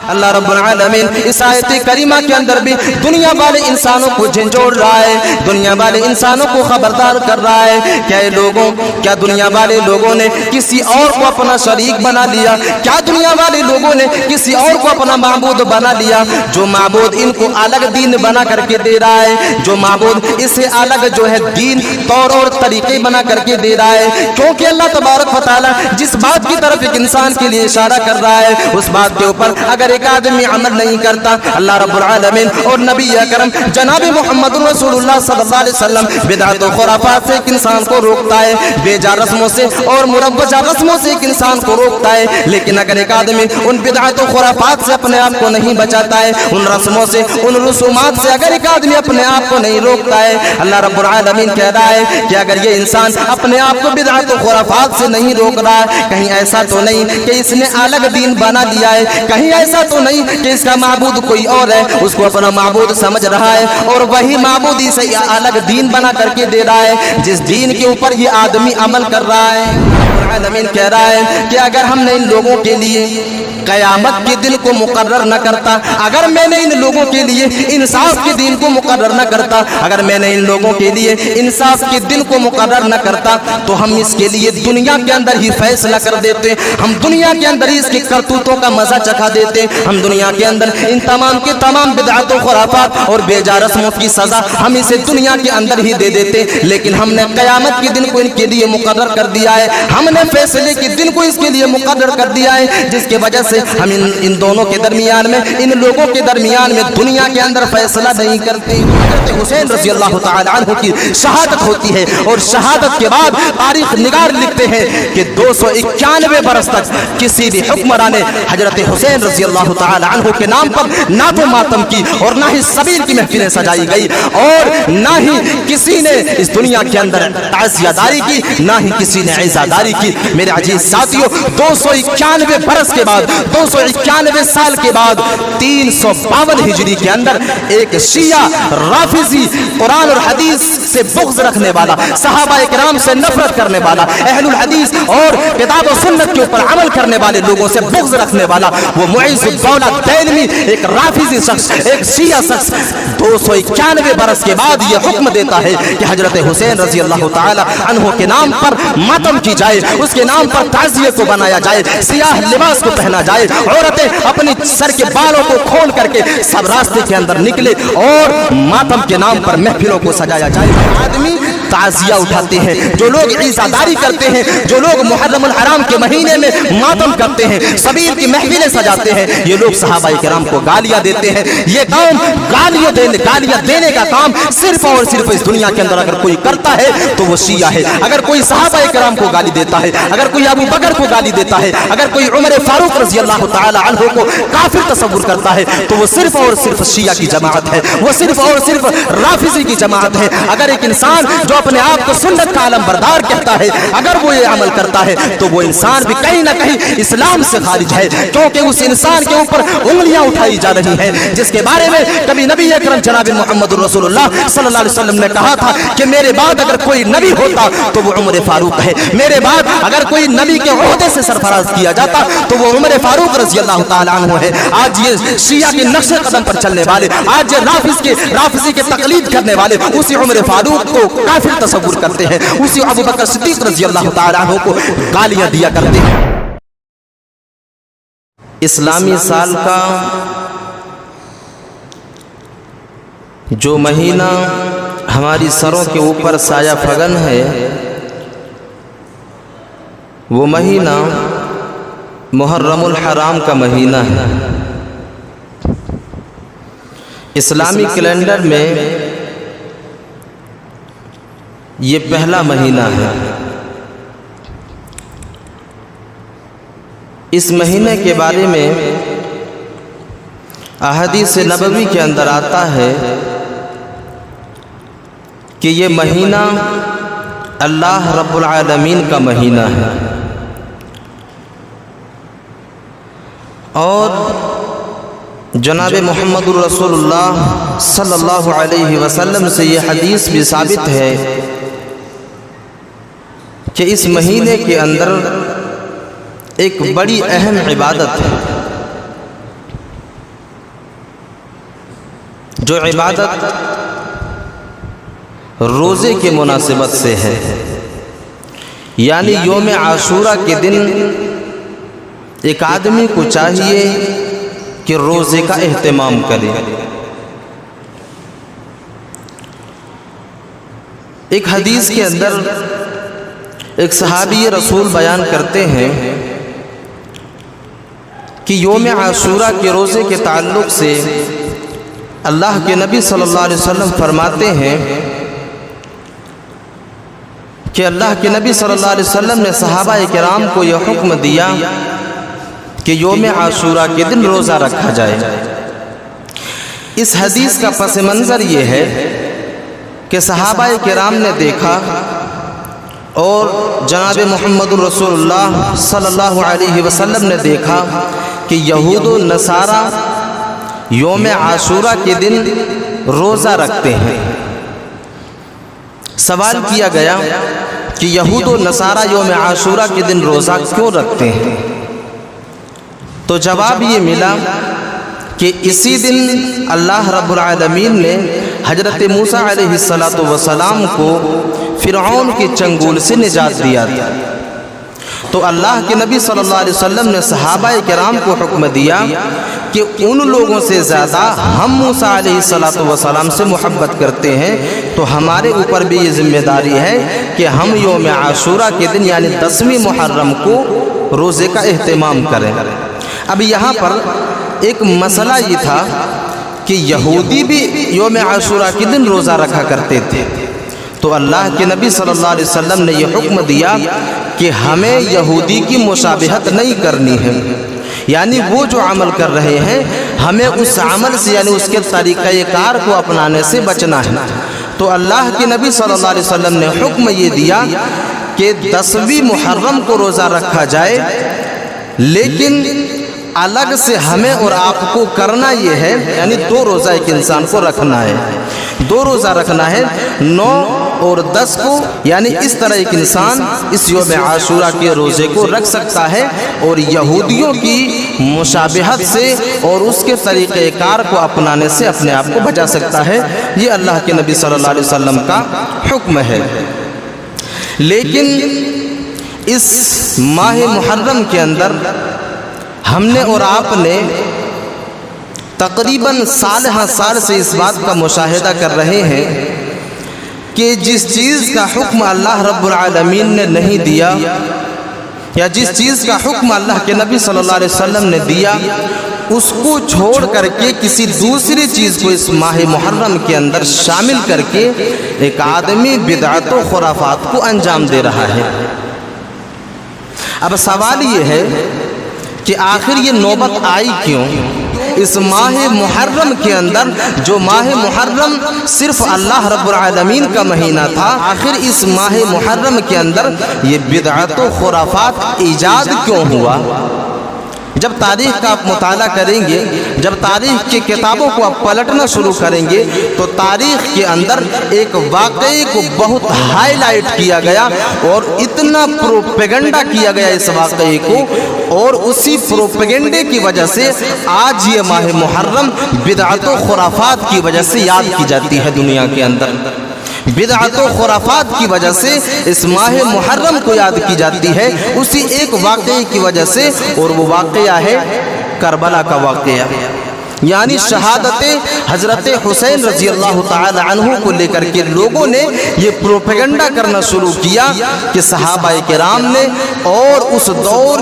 اللہ رب العالمین اس آیت کریمہ کے اندر بھی دنیا والے انسانوں کو جھنجھوڑ رہا ہے، دنیا والے انسانوں کو خبردار کر رہا ہے کیا دنیا والے لوگوں نے کسی اور کو اپنا شریک بنا لیا؟ کیا دنیا والے لوگوں نے کسی اور کو اپنا معبود بنا لیا؟ جو معبود ان کو الگ دین بنا کر کے دے رہا ہے، جو معبود اسے الگ جو ہے دین طور اور طریقے بنا کر کے دے رہا ہے، کیونکہ اللہ تبارک و تعالی جس بات کی طرف ایک انسان کے لیے اشارہ کر رہا ہے اس بات کے اوپر اگر ایک آدمی عمل نہیں کرتا، اللہ رب العالمین اور نبی اکرم جناب محمد رسول اللہ صلی اللہ علیہ وسلم بدعت و خرافات سے ایک انسان کو روکتا ہے، بے جا رسموں سے اور مروجہ رسموں سے ایک انسان کو روکتا ہے، لیکن اگر ایک آدمی ان بدعت و خرافات سے اپنے آپ کو نہیں بچاتا ہے، ان رسموں سے ان رسومات سے اگر ایک آدمی اپنے آپ کو نہیں روکتا ہے، اللہ رب العالمین کہہ رہا ہے کہ اگر یہ انسان اپنے آپ کو بدعت و خرافات سے نہیں روک رہا ہے، کہیں ایسا تو نہیں کہ اس نے الگ دین بنا لیا ہے، کہیں ایسا تو نہیں کہ اس کا معبود کوئی اور ہے، اس کو اپنا معبود سمجھ رہا ہے اور وہی معبود اسے الگ دین بنا کر کے دے رہا ہے جس دین کے اوپر یہ آدمی عمل کر رہا ہے۔ العالمین کہہ رہا ہے کہ اگر ہم نے ان لوگوں کے لیے قیامت کے دن کو مقرر نہ کرتا، اگر میں نے ان لوگوں کے لیے انصاف کے دن کو مقرر نہ کرتا، اگر میں نے ان لوگوں کے لیے انصاف کے دن کو مقرر نہ کرتا تو ہم اس کے لیے دنیا کے اندر ہی فیصلہ کر دیتے، ہم دنیا کے اندر ہی اس کی کرتوتوں کا مزہ چکھا دیتے، ہم دنیا کے اندر ان تمام کے تمام بدعت و خرافات اور بے جا رسموں کی سزا ہم اسے دنیا کے اندر ہی دے دیتے، لیکن ہم نے قیامت کے دن کو ان کے لیے مقرر کر دیا ہے، ہم نے فیصلے کے دن کو اس کے لیے مقرر کر دیا ہے، جس کی وجہ سے ہم ان دونوں کے درمیان میں، ان لوگوں کے درمیان میں دنیا کے اندر فیصلہ نہیں کرتے۔ حضرت حسین رضی اللہ تعالی عنہ کی شہادت ہوتی ہے اور شہادت کے بعد تاریخ نگار لکھتے ہیں کہ 291 برس تک کسی بھی حکمران نے حضرت حسین رضی اللہ تعالی عنہ کے نام پر نہ تو ماتم کی اور نہ ہی سبیل کی محفلیں سجائی گئی اور نہ ہی کسی نے اس دنیا کے اندر تعزیہ داری کی، نہ ہی کسی نے عزا داری کی۔ میرے عزیز ساتھیوں، 291 برس کے بعد، 291 سال کے بعد 352 ہجری کے اندر ایک شیعہ رافضی قرآن اور حدیث سے بغض رکھنے والا، صحابہ اکرام سے نفرت کرنے والا، اہل الحدیث اور کتاب و سنت کے اوپر عمل کرنے والے لوگوں سے بغض رکھنے والا وہ معز الدولہ دہلوی، ایک رافضی شخص، ایک شیعہ شخص 291 برس کے بعد یہ حکم دیتا ہے کہ حضرت حسین رضی اللہ تعالی عنہ کے نام پر ماتم کی جائے، اس کے نام پر تعزیے کو بنایا جائے، سیاہ لباس کو پہنا جائے، عورتیں اپنی سر کے بالوں کو کھول کر کے سب راستے کے اندر نکلے اور ماتم کے نام پر محفلوں کو سجایا جائے۔ آدمی تعزیہ اٹھاتے ہیں، جو لوگ عزاداری کرتے ہیں، جو لوگ محرم الحرام کے مہینے میں ماتم کرتے ہیں، سبیل کی محفلیں سجاتے ہیں، یہ لوگ صحابہ کرام کو گالیاں دیتے ہیں۔ یہ کام گالیاں دینے کا کام صرف اور صرف اس دنیا کے اندر اگر کوئی کرتا ہے تو وہ شیعہ ہے۔ اگر کوئی صحابہ کرام کو گالی دیتا ہے، اگر کوئی ابو بکر کو گالی دیتا ہے، اگر کوئی عمر فاروق رضی اللہ تعالی عنہ کو کافر تصور کرتا ہے تو وہ صرف اور صرف شیعہ کی جماعت ہے، وہ صرف اور صرف رافضی کی جماعت ہے۔ اگر ایک انسان جو اپنے آپ کو سنت کا علم بردار کہتا ہے اگر وہ یہ عمل کرتا ہے تو وہ انسان بھی کہیں نہ کہیں اسلام سے خارج ہے، کیونکہ اس انسان کے اوپر انگلیاں اٹھائی جا رہی ہیں جس کے بارے میں کبھی نبی اکرم جناب محمد رسول اللہ صلی اللہ علیہ وسلم نے کہا تھا کہ میرے بعد اگر کوئی نبی ہوتا تو وہ عمر فاروق ہے، میرے بعد اگر کوئی نبی کے عہدے سے سرفراز کیا جاتا تو وہ عمر فاروق رضی اللہ تعالی عنہ ہے۔ آج یہ شیعہ کے نقش قدم پر چلنے والے، آج یہ رافضی کے تقلید کرنے والے اسی عمر فاروق کو کافر تصور کرتے ہیں، اسی ابو بکر صدیق رضی اللہ تعالی عنہ کو گالیاں دیا کرتے ہیں۔ اسلامی سال کا جو مہینہ ہماری سروں کے اوپر سایہ فگن ہے وہ مہینہ محرم الحرام کا مہینہ ہے۔ اسلامی کیلنڈر میں یہ پہلا مہینہ ہے۔ اس مہینے کے بارے میں احادیث نبوی کے اندر آتا ہے کہ یہ مہینہ اللہ رب العالمین کا مہینہ ہے اور جناب محمد رسول اللہ صلی اللہ علیہ وسلم سے یہ حدیث بھی ثابت ہے کہ اس مہینے کے اندر ایک بڑی اہم عبادت ہے۔ جو عبادت روزے کے مناسبت سے ہے، یعنی یوم عاشورہ کے دن ایک آدمی کو چاہیے کہ روزے کا اہتمام کرے۔ ایک حدیث کے اندر ایک صحابی رسول بیان کرتے ہیں کہ یوم عاشورہ کے روزے کے تعلق سے اللہ کے نبی صلی اللہ علیہ وسلم فرماتے ہیں کہ اللہ کے نبی صلی اللہ علیہ وسلم نے صحابہ کرام کو یہ حکم دیا کہ یوم عاشورہ کے دن روزہ رکھا جائے۔ اس حدیث کا پس منظر یہ ہے کہ صحابہ کرام نے دیکھا اور جناب محمد رسول اللہ صلی اللہ علیہ وسلم نے دیکھا کہ یہود و نصارہ یوم عاشورہ کے دن روزہ رکھتے ہیں۔ سوال کیا گیا کہ یہود و نصارہ یوم عاشورہ کے دن روزہ کیوں رکھتے ہیں؟ تو جواب یہ ملا کہ اسی دن اللہ رب العالمین نے حضرت موسیٰ علیہ السلام کو فرعون کے چنگول سے نجات دیا تھا۔ تو اللہ کے نبی صلی اللہ علیہ وسلم نے صحابہ کرام کو حکم دیا کہ ان لوگوں سے زیادہ ہم موسیٰ علیہ السلام سے محبت کرتے ہیں، تو ہمارے اوپر بھی یہ ذمہ داری ہے کہ ہم یوم عاشورہ کے دن یعنی 10ویں محرم کو روزے کا اہتمام کریں۔ اب یہاں پر ایک مسئلہ یہ تھا کہ یہودی بھی یوم عاشورہ کے دن روزہ رکھا کرتے تھے، تو اللہ کے نبی صلی اللہ علیہ وسلم نے یہ حکم دیا کہ ہمیں یہودی کی مشابہت نہیں کرنی ہے، یعنی وہ جو عمل کر رہے ہیں ہمیں اس عمل سے یعنی اس کے طریقہ کار کو اپنانے سے بچنا ہے۔ تو اللہ کے نبی صلی اللہ علیہ وسلم نے حکم یہ دیا کہ 10ویں محرم کو روزہ رکھا جائے، لیکن الگ سے ہمیں اور آپ کو کرنا یہ ہے یعنی 2 روزہ ایک انسان کو رکھنا ہے، 2 روزہ رکھنا ہے 9 اور 10 کو، یعنی اس طرح ایک انسان اس یوم عاشورہ کے روزے کو رکھ سکتا ہے اور یہودیوں کی مشابہت سے اور اس کے طریقہ کار کو اپنانے سے اپنے آپ کو بچا سکتا ہے۔ یہ اللہ کے نبی صلی اللہ علیہ وسلم کا حکم ہے۔ لیکن اس ماہ محرم کے اندر ہم نے اور آپ نے تقریباً سال سے اس بات کا مشاہدہ کر رہے ہیں کہ جس چیز کا حکم اللہ رب العالمین نے نہیں دیا یا جس چیز کا حکم اللہ کے نبی صلی اللہ علیہ وسلم نے دیا، اس کو چھوڑ کر کے کسی دوسری چیز کو اس ماہ محرم کے اندر شامل کر کے ایک آدمی بدعت و خرافات کو انجام دے رہا ہے۔ اب سوال یہ ہے کہ آخر یہ نوبت آئی کیوں؟ اس ماہ محرم کے اندر جو ماہ محرم صرف اللہ رب العالمین کا مہینہ تھا، آخر اس ماہ محرم کے اندر یہ بدعت و خرافات ایجاد کیوں ہوا؟ جب تاریخ کا آپ مطالعہ کریں گے، جب تاریخ کی کتابوں کو آپ پلٹنا شروع کریں گے تو تاریخ کے اندر ایک واقعے کو بہت ہائی لائٹ کیا گیا اور اتنا پروپیگنڈا کیا گیا اس واقعے کو، اور اسی پروپیگنڈے کی وجہ سے آج یہ ماہ محرم بدعت و خرافات کی وجہ سے یاد کی جاتی ہے دنیا کے اندر۔ بدعت و خرافات کی وجہ سے اس ماہ محرم کو یاد کی جاتی ہے اسی ایک واقعے کی وجہ سے، اور وہ واقعہ ہے کربلا کا واقعہ، یعنی شہادت حضرت حسین رضی اللہ تعالی عنہ کو لے کر کے لوگوں نے یہ پروپیگنڈا کرنا شروع کیا کہ صحابہ کرام نے اور اس دور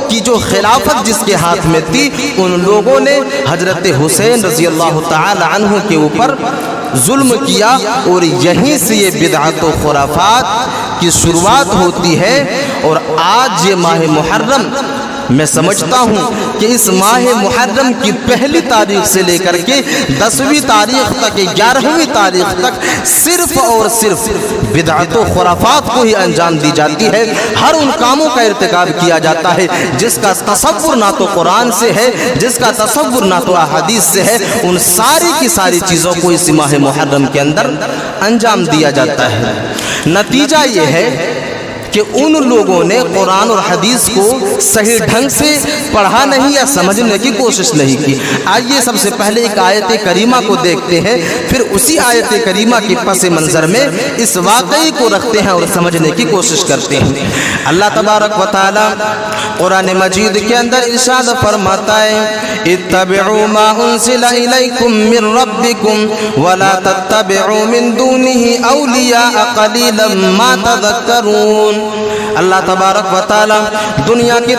کی جو خلافت جس کے ہاتھ میں تھی ان لوگوں نے حضرت حسین رضی اللہ تعالی عنہ کے اوپر ظلم کیا، اور یہیں سے یہ بدعت و خرافات کی شروعات ہوتی ہے۔ اور آج یہ ماہ محرم میں سمجھتا ہوں کہ اس ماہ محرم کی پہلی تاریخ سے لے کر کے 10ویں تاریخ تک 11ویں تاریخ تک صرف اور صرف بدعت و خرافات کو ہی انجام دی جاتی ہے۔ ہر ان کاموں کا ارتکاب کیا جاتا ہے جس کا تصور نہ تو قرآن سے ہے، جس کا تصور نہ تو احادیث سے ہے، ان ساری کی ساری چیزوں کو اس ماہ محرم کے اندر انجام دیا جاتا ہے۔ نتیجہ یہ ہے کہ ان لوگوں نے قرآن اور حدیث کو صحیح ڈھنگ سے پڑھا نہیں یا سمجھنے کی کوشش نہیں کی۔ آئیے سب سے پہلے ایک آیت کریمہ کو دیکھتے ہیں، پھر اسی آیت کریمہ کے پس منظر میں اس واقعے کو رکھتے ہیں اور سمجھنے کی کوشش کرتے ہیں۔ اللہ تبارک و تعالی قرآن مجید کے اندر ارشاد فرماتا ہے اتبعوا ما انزل الیکم من ربکم ولا تتبعوا من دونه اولیاء قلیلا ما تذکرون۔ اللہ تبارک و تعالی دنیا کے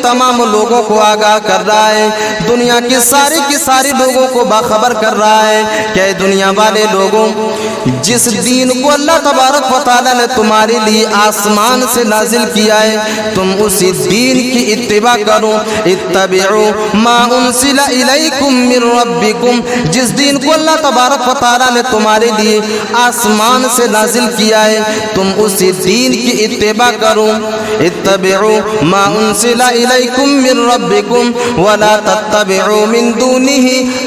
تمام لوگوں کو آگاہ کر رہا ہے، دنیا کے سارے لوگوں کو باخبر کر رہا ہے کہ دنیا والے لوگوں، جس دین کو اللہ تبارک و تعالی نے تمہارے لیے آسمان سے نازل کیا ہے تم اسی دین کی اتباع کرو۔ اتبعوا ما انزل الیکم من ربکم، جس دین کو اللہ تبارک و تعالی نے تمہارے لیے آسمان سے نازل کیا ہے تم اسی دین کی اتباع کرو۔ اتبعوا ما انزل الیکم من ربکم ولا تتبعوا من دونه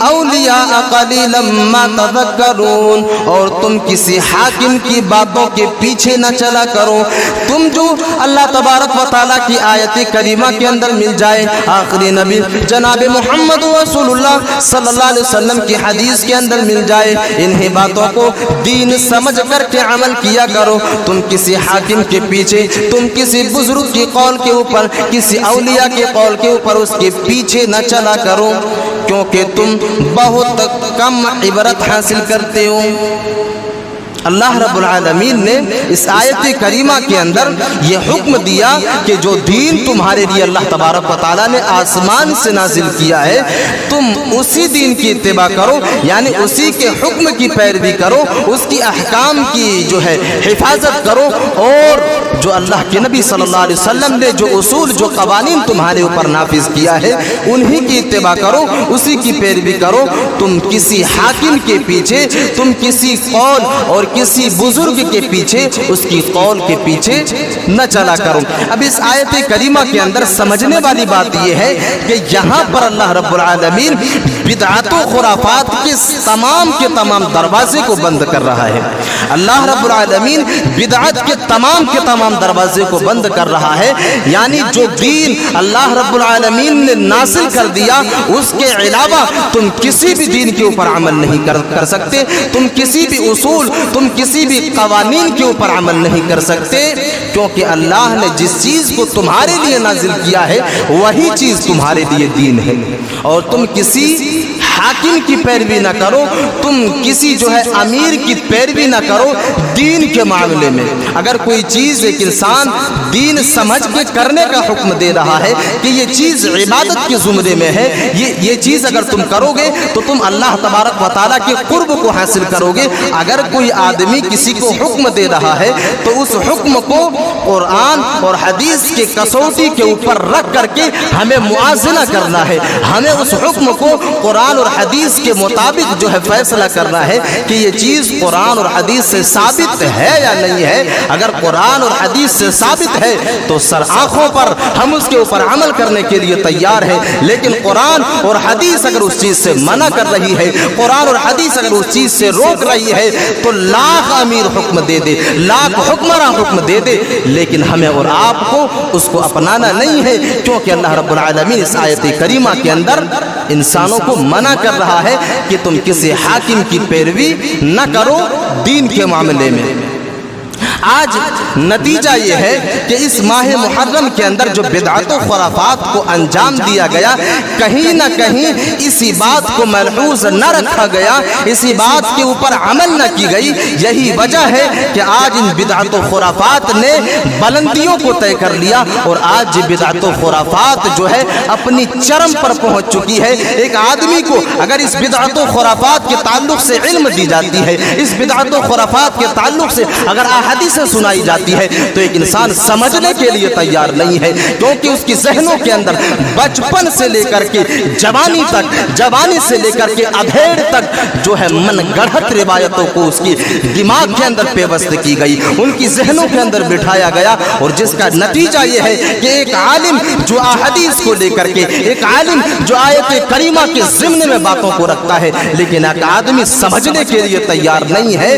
اولیاء قلیلا ما تذکرون، اور تم کسی حاکم کی باتوں کے پیچھے نہ چلا کرو۔ تم جو اللہ تبارک و تعالیٰ کی آیت کریمہ کے اندر مل جائے، آخری نبی جناب محمد رسول اللہ صلی اللہ علیہ وسلم کی حدیث کے اندر مل جائے، انہی باتوں کو دین سمجھ کر کے عمل کیا کرو۔ تم کسی حاکم کے پیچھے، تم کسی بزرگ کی قول کے اوپر، کسی اولیاء کے قول کے اوپر اس کے پیچھے نہ چلا کرو، کیونکہ تم بہت کم عبرت حاصل کرتے ہو۔ اللہ رب العالمین نے اس آیت کریمہ کے اندر یہ حکم دیا کہ جو دین تمہارے لیے اللہ تبارک و تعالیٰ نے آسمان سے نازل کیا ہے تم اسی دین کی اتباع کرو، یعنی اسی کے حکم کی پیروی کرو، اس کی احکام کی جو ہے حفاظت کرو، اور جو اللہ کے نبی صلی اللہ علیہ وسلم نے جو اصول، جو قوانین تمہارے اوپر نافذ کیا ہے انہی کی اتباع کرو، اسی کی پیروی کرو۔ تم کسی حاکم کے پیچھے، تم کسی قول اور کسی بزرگ کے پیچھے، اس کی قول کے پیچھے نہ چلا کرو۔ اب اس آیت کریمہ کے اندر سمجھنے والی بات یہ ہے کہ یہاں پر اللہ رب العالمین بدعات و خرافات کے تمام دروازے کو بند کر رہا ہے۔ اللہ رب العالمین بدعت کے تمام دروازے کو بند کر رہا ہے، یعنی جو دین اللہ رب العالمین نے نازل کر دیا اس کے علاوہ تم کسی بھی دین کے اوپر عمل نہیں کر سکتے، تم کسی بھی اصول، تم کسی بھی قوانین کے اوپر عمل نہیں کر سکتے، کیونکہ اللہ نے جس چیز کو تمہارے لیے نازل کیا ہے وہی چیز تمہارے لیے دین ہے۔ اور تم کسی حاکم کی پیروی نہ کرو، تم کسی جو ہے امیر کی پیروی نہ کرو دین کے معاملے میں۔ اگر کوئی چیز ایک انسان دین سمجھ کے کرنے کا حکم دے رہا ہے کہ یہ چیز عبادت کے زمرے میں ہے، یہ چیز اگر تم کرو گے تو تم اللہ تبارک و تعالیٰ کے قرب کو حاصل کرو گے۔ اگر کوئی آدمی کسی کو حکم دے رہا ہے تو اس حکم کو قرآن اور حدیث کے کسوٹی کے اوپر رکھ کر کے ہمیں موازنہ کرنا ہے، ہمیں اس حکم کو قرآن اور حدیث کے مطابق جو ہے فیصلہ کرنا ہے کہ یہ چیز قرآن اور حدیث سے ثابت ہے یا نہیں ہے۔ اگر قرآن اور حدیث سے ثابت ہے تو سر آنکھوں پر ہم اس کے اوپر عمل کرنے کے لیے تیار ہیں، لیکن قرآن اور حدیث اگر اس چیز سے منع کر رہی ہے، قرآن اور حدیث اگر اس چیز سے روک رہی ہے تو لاکھ امیر حکم دے دے، لاکھ حکمراں حکم دے دے، لیکن ہمیں اور آپ کو اس کو اپنانا نہیں ہے، کیونکہ اللہ رب العالمین اس آیت کریمہ کے اندر انسانوں کو منع کر رہا ہے کہ تم کسی حاکم کی پیروی نہ کرو دین کے معاملے میں۔ آج نتیجہ یہ ہے کہ اس ماہ محرم کے اندر جو بدعات و خرافات کو انجام دیا گیا، کہیں نہ کہیں اسی بات کو ملحوظ نہ رکھا گیا، اسی بات کے اوپر عمل نہ کی گئی۔ یہی وجہ ہے کہ آج ان بدعات و خرافات نے بلندیوں کو طے کر لیا، اور آج یہ بدعات و خرافات جو ہے اپنی چرم پر پہنچ چکی ہے۔ ایک آدمی کو اگر اس بدعات و خرافات کے تعلق سے علم دی جاتی ہے، اس بدعات و خرافات کے تعلق سے اگر احادیث سنائی جاتی ہے تو ایک انسان سمجھنے کے لیے تیار نہیں ہے، کیونکہ اس کی ذہنوں کے اندر بچپن سے لے کر کے جوانی تک، جوانی سے لے کر کے ادھیڑ تک جو ہے من گڑھت روایتوں کو اس کی دماغ کے اندر پیوست کی گئی، ان کی ذہنوں کے اندر بٹھایا گیا، اور جس کا نتیجہ یہ ہے کہ ایک عالم جو احادیث کو لے کر کے، ایک عالم جو آیت کریمہ کے ضمن میں باتوں کو رکھتا ہے، لیکن ایک آدمی سمجھنے کے لیے تیار نہیں ہے۔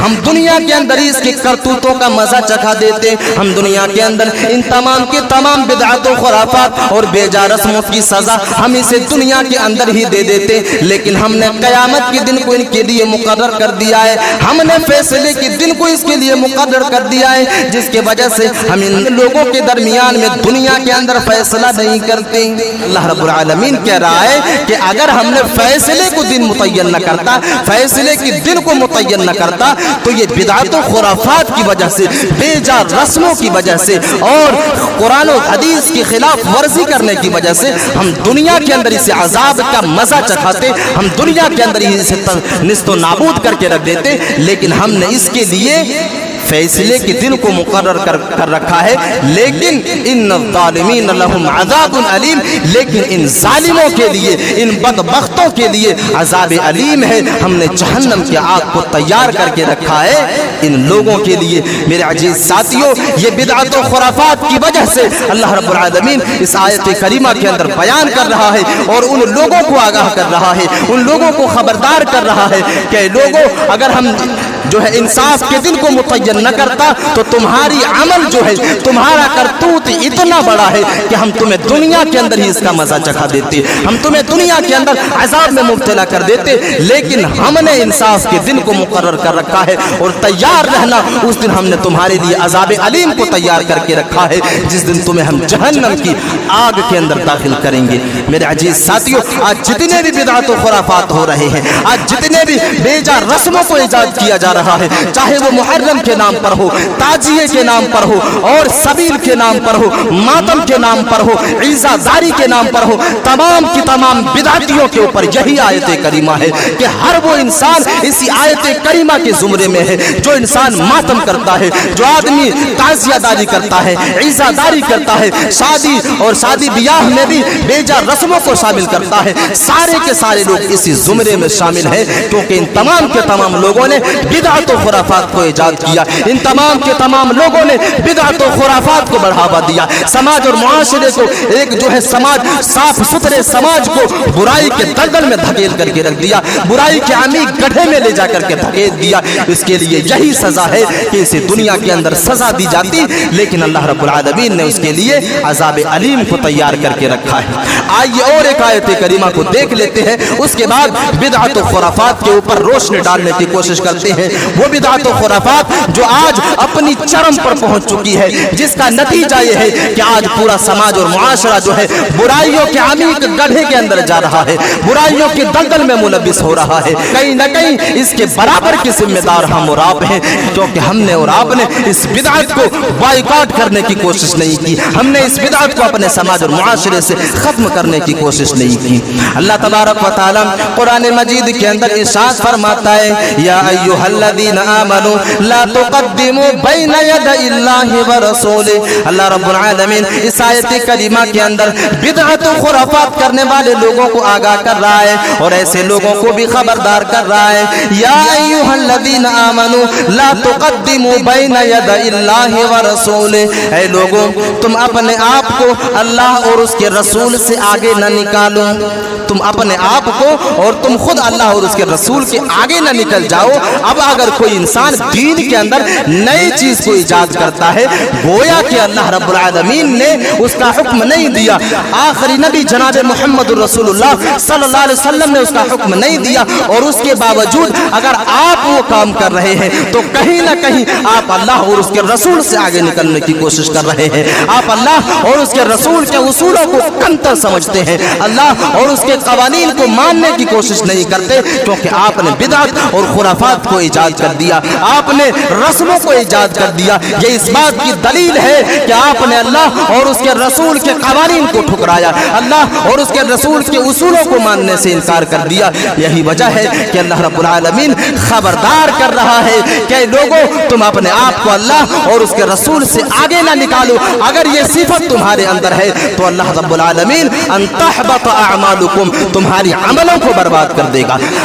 ہم دنیا کے اندر اس کی کرتوتوں کا مزہ چکھا دیتے, ہم دنیا کے اندر ان تمام کے تمام بدعات و خرافات اور بے جا رسموں کی سزا ہم اسے دنیا کے اندر ہی دے دیتے. لیکن ہم نے قیامت کے دن کو ان کے لیے مقرر کر دیا ہے, ہم نے فیصلے کے دن کو اس کے لیے مقرر کر دیا ہے, جس کی وجہ سے ہم ان لوگوں کے درمیان میں دنیا کے اندر فیصلہ نہیں کرتے. اللہ رب العالمین کہہ رہا ہے کہ اگر ہم نے فیصلے کو دن متعین نہ کرتا, فیصلے کے دن کو متعین نہ کرتا, تو یہ بدعات و خرافات کی وجہ سے, بے جا رسموں کی وجہ سے اور قرآن و حدیث کی خلاف ورزی کرنے کی وجہ سے ہم دنیا کے اندر اسے عذاب کا مزہ چکھاتے, ہم دنیا کے اندر اسے نست و نابود کر کے رکھ دیتے. لیکن ہم نے اس کے لیے فیصلے کے دن کو مقرر کر رکھا ہے. لیکن ان الظالمین لهم عذاب علیم, لیکن ان ظالموں کے لیے, ان بدبختوں کے لیے عذاب علیم ہے. ہم نے جہنم کی آگ کو تیار کر کے رکھا ہے ان لوگوں کے لیے. میرے عزیز ساتھیوں, یہ بدعات و خرافات کی وجہ سے اللہ رب العالمین اس آیت کریمہ کے اندر بیان کر رہا ہے اور ان لوگوں کو آگاہ کر رہا ہے, ان لوگوں کو خبردار کر رہا ہے کہ لوگوں, اگر ہم جو ہے انصاف کے دن کو متعین نہ کرتا تو تمہاری عمل جو ہے, تمہارا کرتوت اتنا بڑا ہے کہ ہم تمہیں دنیا کے اندر ہی اس کا مزہ چکھا دیتے, ہم تمہیں دنیا کے اندر عذاب میں مبتلا کر دیتے. لیکن ہم نے انصاف کے دن کو مقرر کر رکھا ہے اور تیار رہنا, اس دن ہم نے تمہارے لیے عذاب علیم کو تیار کر کے رکھا ہے, جس دن تمہیں ہم جہنم کی آگ کے اندر داخل کریں گے. میرے عزیز ساتھیوں, آج جتنے بھی بدعات و خرافات ہو رہے ہیں, آج جتنے بھی بے جا رسموں کو ایجاد کیا جا رہا ہے, چاہے وہ محرم کے نام پر ہو, تازیے کے نام پر ہو, اور سبیل کے نام پر ہو, ماتم کے نام پر ہو, عزاداری کے نام پر ہو, تمام کی تمام بدعتیوں کے اوپر یہی آیت کریمہ ہے کہ ہر وہ انسان اسی آیت کریمہ کے زمرے میں ہے جو انسان ماتم کرتا ہے, جو آدمی تازیہ داری کرتا ہے, عزاداری کرتا ہے, شادی اور شادی بیاہ میں بھی بے جا رسموں کو شامل کرتا ہے. سارے کے سارے لوگ اسی زمرے میں شامل ہیں, کیونکہ ان تمام کے تمام لوگوں نے بدعات و خرافات کو ایجاد کیا, ان تمام کے تمام لوگوں نے بدعات و خرافات کو بڑھاوا دیا. سماج اور معاشرے کو ایک جو ہے سماج, صاف ستھرے سماج کو برائی کے دلدل میں دھکیل کر کے رکھ دیا, برائی کے عمیق گڈھے میں لے جا کر کے دھکیل دیا. اس کے لیے یہی سزا ہے کہ اسے دنیا کے اندر سزا دی جاتی, لیکن اللہ رب العالمین نے اس کے لیے عذاب علیم کو تیار کر کے رکھا ہے. آئیے اور ایک آیت کریمہ کو دیکھ لیتے ہیں, اس کے بعد بدعات و خرافات کے اوپر روشنی ڈالنے کی کوشش کرتے ہیں. وہ بدعات و خرافات جو آج اپنی چرم پر پہنچ چکی ہے, جس کا نتیجہ یہ ہے کہ آج پورا سماج اور معاشرہ جو ہے برائیوں کے عمیق گڑھے کے اندر جا رہا ہے, برائیوں کے دلدل میں ملوث ہو رہا ہے. کہیں نہ کہیں اس کے برابر کی ذمہ دار ہم اور آپ ہیں, کیونکہ ہم نے اور آپ نے اس بدعت کو بائیکاٹ کرنے کی کوشش نہیں کی, ہم نے اس بدعت کو اپنے سماج اور معاشرے سے ختم کرنے کی کوشش نہیں کی. اللہ تبارک و تعالی قرآن مجید کے اندر ارشاد فرماتا ہے, یا ایھا الذین آمنوا لا تقدموا بین یدی اللہ ورسولہ. اللہ رب العالمین اس آیت کریمہ کے اندر بدعت و خرافات کرنے والے لوگوں کو آگاہ کر رہا ہے اور ایسے لوگوں کو بھی خبردار کر رہا ہے. یا ایھا الذین آمنوا لا تقدموا بین یدی اللہ ورسولہ. اے لوگوں, تم اپنے آپ کو اللہ اور اس کے رسول سے آگے نہ نکالو, تم اپنے آپ کو اور تم خود اللہ اور اس کے رسول کے آگے نہ نکل جاؤ. اب اگر کوئی انسان دین کے اندر نئی چیز کو ایجاد کرتا ہے, گویا کہ اللہ رب العالمین نے اس کا حکم نہیں دیا, آخری نبی جناب محمد رسول اللہ صلی اللہ علیہ وسلم نے اس کا حکم نہیں دیا, اور اس کے باوجود اگر آپ وہ کام کر رہے ہیں تو کہیں نہ کہیں آپ اللہ اور اس کے رسول سے آگے نکلنے کی کوشش کر رہے ہیں. آپ اللہ اور اس کے رسول کے اصولوں کو کمتر سمجھتے ہیں, اللہ اور اس کے قوانین کو ماننے کی کوشش نہیں کرتے, کیونکہ آپ نے بدعت اور خرافات کو ایجاد کر دیا, آپ نے رسموں کو ایجاد کر دیا. یہ اس بات کی دلیل ہے کہ آپ نے اللہ اور اس کے رسول کے قوانین کو ٹھکرایا, اللہ اور اس کے رسول کے اصولوں کو ماننے سے انکار کر دیا. یہی وجہ ہے کہ اللہ رب العالمین خبردار کر رہا ہے کہ لوگوں, تم اپنے آپ کو اللہ اور اس کے رسول سے آگے نہ نکالو. اگر یہ صفت تمہارے اندر ہے تو اللہ رب العالمین ان تحبط اعمالکم, تمہاری عملوں کو برباد کر دے گا.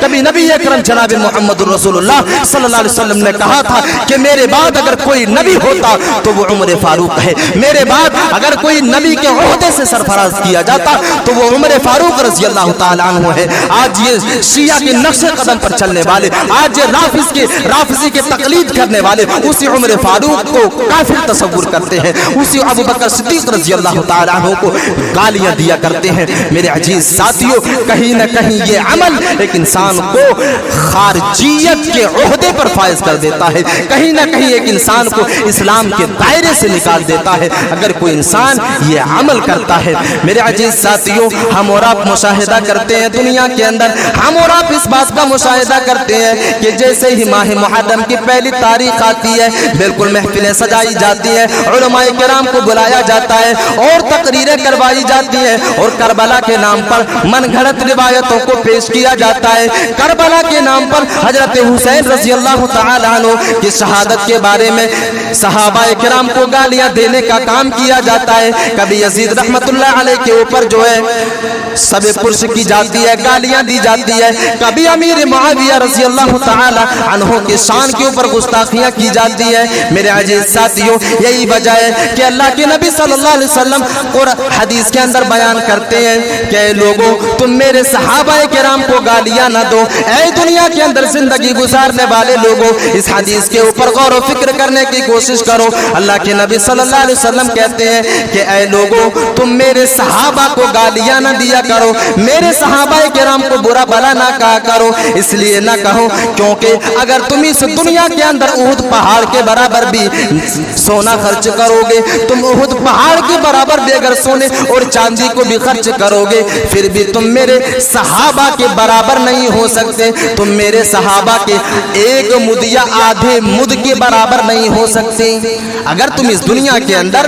کبھی نبی اکرم جناب محمد رسول اللہ صلی اللہ علیہ وسلم نے کہا تھا کہ میرے بعد اگر کوئی نبی ہوتا تو وہ عمر فاروق ہے، میرے بعد اگر کوئی نبی کے عہدے سے سرفراز کیا جاتا تو وہ عمر فاروق رضی اللہ تعالیٰ عنہ ہے۔ آج یہ شیعہ کے نقش قدم پر چلنے والے، آج یہ رافضی کے تقلید کرنے والے اسی عمر فاروق کو کافر تصور کرتے ہیں، اسی ابو بکر صدیق رضی اللہ تعالیٰ عنہ کو گالیاں دیا کرتے ہیں۔ میرے عزیز ساتھیوں، کہیں نہ کہیں یہ عمل ایک انسان کو خارجیت کے عہدے پر فائز کر دیتا ہے، کہیں نہ کہیں ایک انسان کو اسلام کے دائرے سے نکال دیتا ہے اگر کوئی انسان یہ عمل کرتا ہے۔ میرے عزیز ساتھیوں، ہم اور آپ مشاہدہ کرتے ہیں دنیا کے اندر، ہم اور آپ اس بات کا مشاہدہ کرتے ہیں کہ جیسے ہی ماہ محرم کی پہلی تاریخ آتی ہے بالکل محفلیں سجائی جاتی ہیں، علماء کرام کو بلایا جاتا ہے اور تقریریں کروائی جاتی ہیں اور کربلا کے نام پر من گھڑت روایتوں کو پیش کیا جاتا ہے۔ کربلا کے نام پر حضرت حسین رضی اللہ تعالی عنہ کی شہادت کے بارے میں صحابہ کرام کو گالیاں دینے کا کام کیا جاتا ہے۔ کبھی یزید رحمت اللہ علیہ کے اوپر جو ہے سب پرش کی جاتی ہے، گالیاں دی جاتی ہے، کبھی امیر معاویہ رضی اللہ تعالی عنہ کے شان کے اوپر گستاخیاں کی جاتی ہے۔ میرے عزیز ساتھیوں، یہی وجہ ہے کہ اللہ کے نبی صلی اللہ علیہ وسلم حدیث کے اندر بیان کرتے ہیں کہ اے لوگوں، تم میرے صحابہ کرام کو گالیاں نہ دو۔ اے دنیا کے اندر زندگی گزارنے والے لوگوں، اس حدیث کے اوپر غور و فکر کرنے کی کوشش کرو۔ اللہ کے نبی صلی اللہ علیہ وسلم کہتے ہیں کہ اے لوگوں، تم میرے صحابہ کو گالیاں نہ دیا کرو، میرے صحابہ کرام کو برا بھلا نہ کہا کرو۔ اس لیے نہ کہو کیونکہ اگر تم اس دنیا کے اندر احد پہاڑ کے برابر بھی سونا خرچ کرو گے، تم احد پہاڑ کے برابر بھی اگر سونے اور چاندی کو بھی خرچ کرو گے، پھر بھی تم میرے صحابہ کے برابر نہیں ہو سکتے، تم میرے صحابہ کے ایک مد یا آدھے مد کے برابر نہیں ہو سکتے۔ اگر تم اس دنیا کے اندر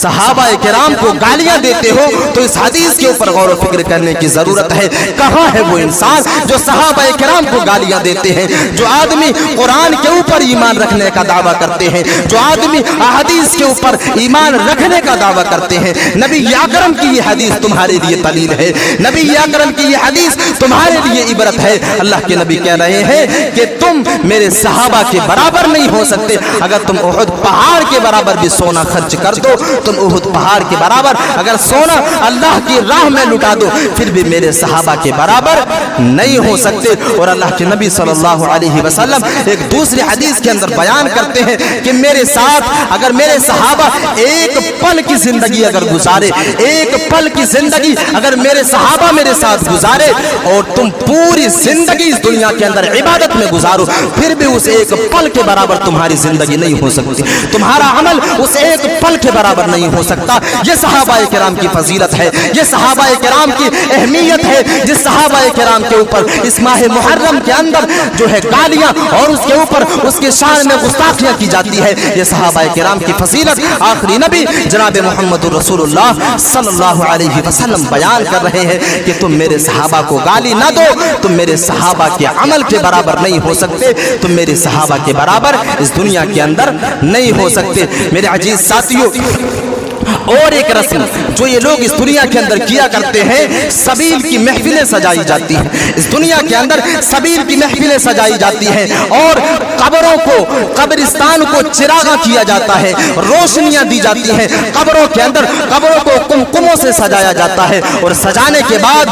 صحابہ کرام کو گالیاں دیتے ہو تو اس حدیث کے اوپر غور و فکر کرنے کی ضرورت ہے۔ کہاں ہے وہ انسان جو صحابہ کرام کو گالیاں دیتے ہیں، جو آدمی قرآن کے اوپر ایمان رکھنے کا دعویٰ کرتے ہیں، جو آدمی احادیث کے اوپر ایمان رکھنے کا دعویٰ کرتے ہیں؟ نبی اکرم کی یہ حدیث تمہارے لیے دلیل ہے، نبی اکرم کی یہ حدیث تمہارے لیے عبرت ہے۔ اللہ کے نبی کہہ رہے ہیں کہ تم میرے صحابہ کے برابر نہیں ہو سکتے۔ اگر تم احد پہاڑ کے برابر بھی سونا خرچ کر دو، تم احد پہاڑ کے برابر اگر سونا اللہ کی راہ میں لٹا دو، پھر بھی میرے صحابہ کے برابر نہیں ہو سکتے۔ اور اللہ کے نبی صلی اللہ علیہ وسلم ایک دوسری حدیث کے اندر بیان کرتے ہیں کہ میرے ساتھ اگر میرے صحابہ ایک پل کی زندگی اگر گزارے، ایک پل کی زندگی اگر میرے صحابہ میرے ساتھ گزارے اور تم پوری زندگی اس دنیا کے اندر عبادت میں گزارو، پھر بھی اس ایک پل کے برابر تمہاری زندگی نہیں ہو سکتی، تمہارا عمل اس ایک پل کے برابر نہیں ہو سکتا۔ یہ صحابہ کرام کی فضیلت ہے، یہ صحابہ کرام کی اہمیت ہے، جس صحابہ کرام کے اوپر اس ماہ محرم کے اندر جو ہے گالیاں اور اس کے اوپر اس کے شان میں گستاخیاں کی جاتی ہے۔ یہ صحابہ کرام کی فضیلت آخری نبی جناب محمد رسول اللہ صلی اللہ علیہ وسلم بیان کر رہے ہیں کہ تم میرے صحابہ کو گالی نہ دو، تم میرے صحابہ کے عمل کے برابر نہیں ہو سکتے، تم میرے صحابہ کے برابر اس دنیا کے اندر نہیں ہو سکتے۔ میرے عزیز ساتھیوں، اور ایک رسم جو یہ لوگ اس دنیا کے اندر کیا کرتے ہیں، سبیل کی محفلیں سجائی جاتی ہیں۔ اس دنیا کے اندر سبیل کی محفلیں سجائی جاتی ہیں اور قبروں کو، قبرستان کو چراغاں کیا جاتا ہے، روشنیاں دی جاتی ہیں، قبروں کے اندر قبروں کو قمقموں سے سجایا جاتا ہے، اور سجانے کے بعد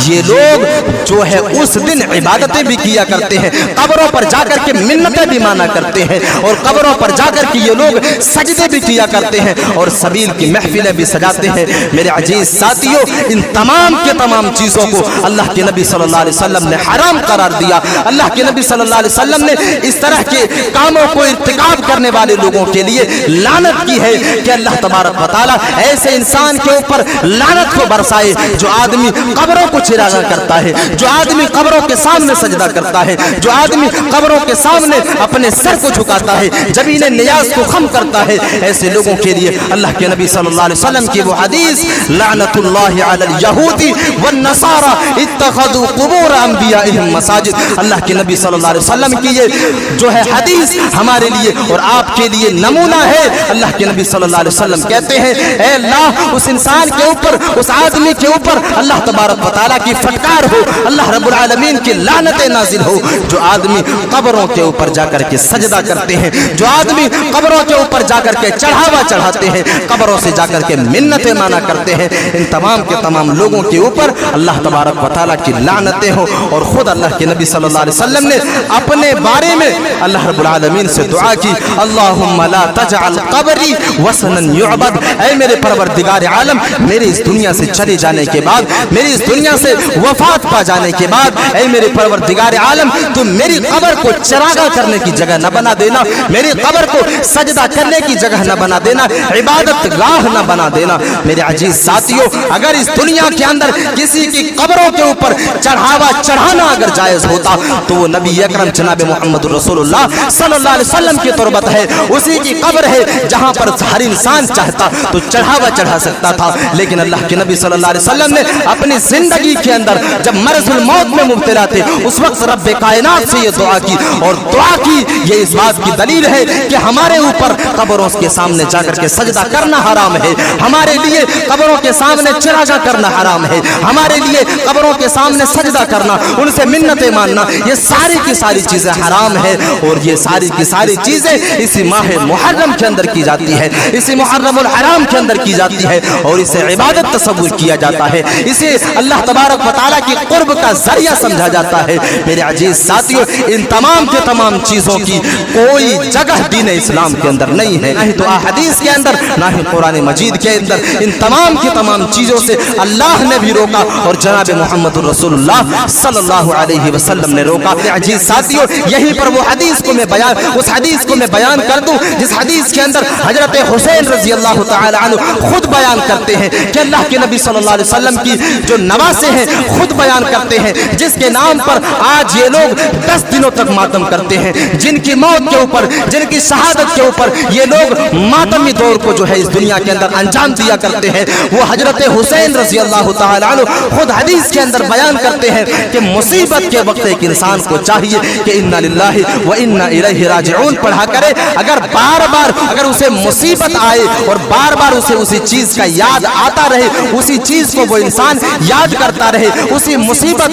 یہ لوگ جو ہے اس دن عبادتیں بھی کیا کرتے ہیں، قبروں پر جا کر کے منتیں بھی مانا کرتے ہیں، اور قبروں پر جا کر کے یہ لوگ سجدے بھی کیا کرتے ہیں اور سبیل کی محفلیں بھی سجاتے ہیں۔ میرے عزیز ساتھیوں، ان تمام کے تمام چیزوں کو اللہ کے نبی صلی اللہ علیہ وسلم نے حرام قرار دیا۔ اللہ کے نبی صلی اللہ علیہ وسلم نے اس طرح کے کاموں کو ارتکاب کرنے والے لوگوں کے لیے لعنت کی ہے کہ اللہ تبارک و تعالیٰ ایسے انسان کے اوپر لعنت کو برسائے جو آدمی قبروں کو چراغاں کرتا ہے، جو آدمی قبروں کے سامنے سجدہ کرتا ہے، جو آدمی قبروں کے سامنے اپنے سر کو جھکاتا ہے، جبین نیاز کو خم کرتا ہے۔ ایسے لوگوں کے لیے اللہ کے نبی صلی اللہ علیہ وسلم کی وہ حدیث لعنت اللہ علی الیہود والنصارى اتخذوا قبور انبیائهم مساجد. اللہ کے نبی صلی اللہ علیہ وسلم کی یہ جو ہے حدیث ہمارے لیے اور آپ کے لیے نمونہ ہے. اللہ کے نبی صلی اللہ علیہ وسلم کہتے ہیں اے اللہ اس انسان کے اوپر, اس آدمی کے اوپر اللہ تبارک و تعالیٰ کی پھٹکار ہو, اللہ رب العالمین کی لعنتیں نازل ہو, جو آدمی قبروں کے اوپر جا کر کے سجدہ کرتے ہیں, جو آدمی قبروں کے اوپر جا کر کے چڑھاوا چڑھاتے ہیں, قبروں سے جا کر کے منتیں مانا کرتے ہیں, ان تمام کے تمام لوگوں کے اوپر اللہ تبارک و تعالیٰ کی لعنتیں ہوں. اور خود اللہ کے نبی صلی اللہ علیہ وسلم نے اپنے بارے میں اللہ رب العالمین سے دعا کی اللہم لا تجعل قبری وثنا یعبد. اے میرے پروردگار عالم, میرے اس دنیا سے چلے جانے کے بعد, میری اس دنیا سے وفات پا جانے کے بعد, اے میرے پروردگار عالم تم میری قبر کو چراغاں کرنے کی جگہ نہ بنا دینا, میری قبر کو سجدہ کرنے کی جگہ نہ بنا دینا, عبادت گاہ نہ بنا دینا. میرے عزیز ساتھیوں, اگر اس دنیا کے اندر کسی کی قبروں کے اوپر چڑھاوا چڑھانا اگر جائز ہوتا تو وہ نبی اکرم جناب محمد رسول اللہ صلی اللہ علیہ وسلم کی تربت ہے, اسی کی قبر ہے جہاں پر ہر انسان چاہتا تو چڑھاوا چڑھا سکتا تھا. لیکن اللہ کے نبی صلی اللہ علیہ وسلم نے اپنی زندگی کے اندر جب مرض الموت میں مبتلا تھے اس وقت رب کائنات سے یہ دعا کی, اور دعا کی یہ اس بات کی دلیل ہے کہ ہمارے اوپر قبروں کے سامنے جا کر کے سجدہ کرنا حرام ہے, ہمارے لیے قبروں کے سامنے چراغاں کرنا حرام ہے, ہمارے لیے قبروں کے سامنے سجدہ کرنا, ان سے منتیں ماننا, یہ ساری کی ساری چیزیں حرام ہے. اور یہ ساری کی ساری چیزیں اسی ماہ محرم کے اندر کی جاتی ہے, اسی محرم الحرام کے اندر کی جاتی ہے, اور اسے عبادت تصور کیا جاتا ہے, اسے اللہ تبارک و تعالیٰ کی قرب کا ذریعہ سمجھا جاتا ہے. میرے عزیز ساتھیوں, ان تمام کے تمام چیزوں کی کوئی جگہ دین اسلام کے اندر نہیں ہے, نہ ہی تو احادیث کے اندر, نہ ہی قرآن مجید کے اندر. ان تمام کی تمام چیزوں سے اللہ نے بھی روکا اور جناب محمد رسول اللہ صلی اللہ علیہ وسلم نے روکا. عزیز ساتھیوں, یہی پر وہ حدیث کو میں بیان, اس حدیث کو میں بیان کر دوں جس حدیث کے اندر حضرت حسین رضی اللہ تعالی عنہ خود بیان کرتے ہیں کہ اللہ کے نبی صلی اللہ علیہ وسلم کی جو نواسے ہیں خود بیان کرتے ہیں, جس کے نام پر آج یہ لوگ 10 دنوں تک ماتم کرتے ہیں, جن کی موت کے اوپر, جن کی شہادت کے اوپر یہ لوگ ماتمی دور کو جو ہے اس دنیا کے اندر انجام دیا کرتے ہیں. وہ حضرت حسین رضی اللہ تعالی عنہ خود حدیث کے اندر بیان کرتے ہیں کہ مصیبت کے وقت ایک انسان کو چاہیے کہ انا للہ و انا الیہ راجعون پڑھا کرے. اگر بار بار اگر اسے مصیبت آئے اور بار بار اسے اسی چیز کا یاد آتا رہے, اسی چیز کو وہ انسان یاد کرتا رہے, اسی مصیبت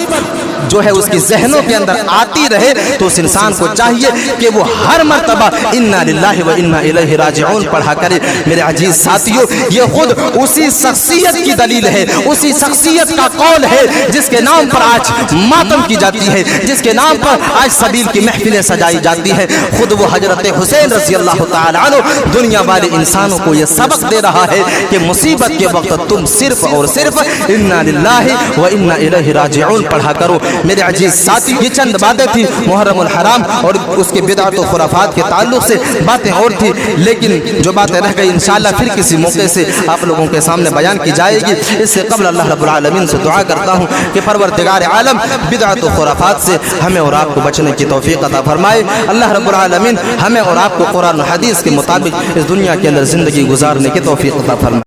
جو ہے اس کی ذہنوں کے اندر آتی رہے, تو اس انسان کو چاہیے کہ وہ ہر مرتبہ انا للہ و انا الیہ راجعون پڑھا کرے. میرے عزیز ساتھیوں, یہ خود اسی شخصیت کی دلیل ہے, اسی شخصیت کا قول ہے جس کے نام پر آج ماتم کی جاتی ہے, جس کے نام پر آج سبیل کی محفلیں سجائی جاتی ہیں. خود وہ حضرت حسین رضی اللہ تعالی عنہ دنیا والے انسانوں کو یہ سبق دے رہا ہے کہ مصیبت کے وقت تم صرف اور صرف انا للہ و انا الیہ راجعون پڑھا کرو. میرے عزیز ساتھی, یہ چند باتیں تھی محرم الحرام اور اس کے بدعت و خرافات کے تعلق سے, باتیں اور تھی لیکن جو باتیں رہ گئی انشاءاللہ پھر کسی موقع سے آپ لوگوں کے سامنے بیان کی جائے گی. اس سے قبل اللہ رب العالمین سے دعا کرتا ہوں کہ پروردگار عالم بدعت و خرافات سے ہمیں اور آپ کو بچنے کی توفیق عطا فرمائے. اللہ رب العالمین ہمیں اور آپ کو قرآن و حدیث کے مطابق اس دنیا کے اندر زندگی گزارنے کی توفیق عطا فرمائے.